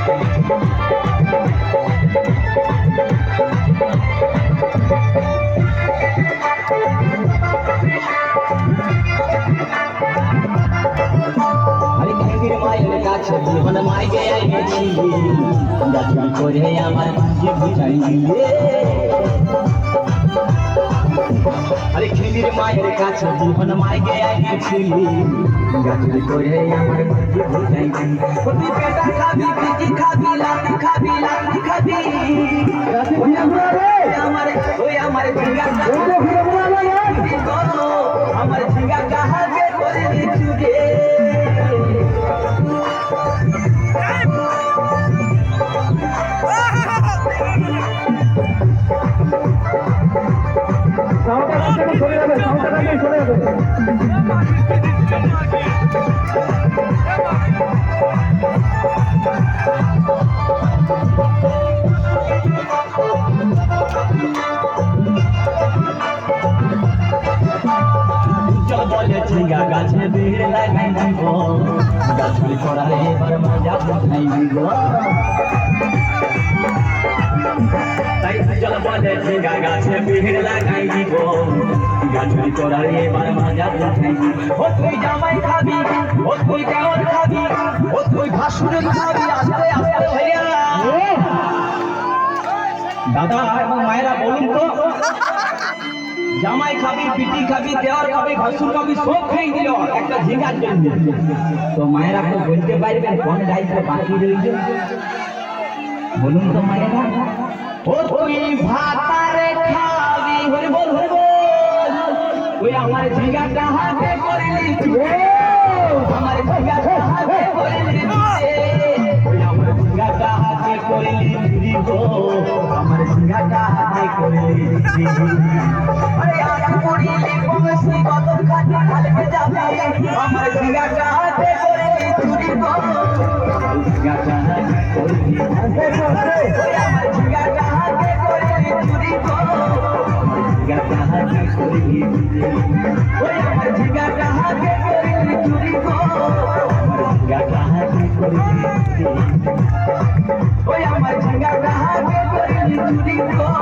আরে খেবির মায়ের কাছে বিহন মাইকে আইছি গাছুরি করে আমার যে বুঝাই দিলে আরে খেবির মায়ের কাছে বিহন মাইকে আইছি গাছুরি করে আমার যে বুঝাই দিলে তুই পেটা খাবি পিটি খাবি লাতি খাবি লাতি খাবি আমার ঝিঙ্গা আমার ঝিঙ্গা কাহাকে করে দিছু রে চলে যাবে চলে যাবে বলে ঝিঙ্গা গাছে ভিড় লাগাই দিব গাছুরি করার এবার মজা উঠাই দিব তাই চল বলে ঝিঙ্গা গাছে ভিড় লাগাই দিব গাছুরি করার এবার মজা উঠাই দিব ও তুই জামাই খাবি ও তুই কেমন খাবি ও তুই ভাসুরের খাবি আস্তে আস্তে ভাইয়া দাদা এবং মায়েরা বলুন তো জামাই খাবি পিটি খাবি দেওয়ার খাবি ভাসুর খাবি সব খেয়ে দিল একটা ঝিঙ্গার জন্য তো মায়েরা তো বলতে পারবেন কোন দায়িত্ব বাকি রয়েছে বলুন তো মায়েরা ও তুই ভাতারে খাবি হরি বল ওই আমার ঝিঙ্গাটা হাতে করে নিচ্ছি আমার ঝিঙ্গাটা হাতে করে নিচ্ছি ওই আমার ঝিঙ্গাটা হাতে করে নিচ্ছি গো আমার ঝিঙ্গাটা হাতে করে নিচ্ছি আরে আজ পড়িলে বংশী কত খাটি খালকে যাবে আমার ঝিঙ্গাটা হাতে করে নিচ্ছি গো ঝিঙ্গাটা হাতে করে নিচ্ছি ওই আমার ঝিঙ্গাটা হাতে করে নিচ্ছি গো ঝিঙ্গাটা হাতে করে নিচ্ছি ওই আমার ঝিঙ্গাটা হাতে করে নিচ্ছি গো ঝিঙ্গাটা হাতে করে নিচ্ছি ওই আমার ঝিঙ্গাটা হাতে করে নিচ্ছি গো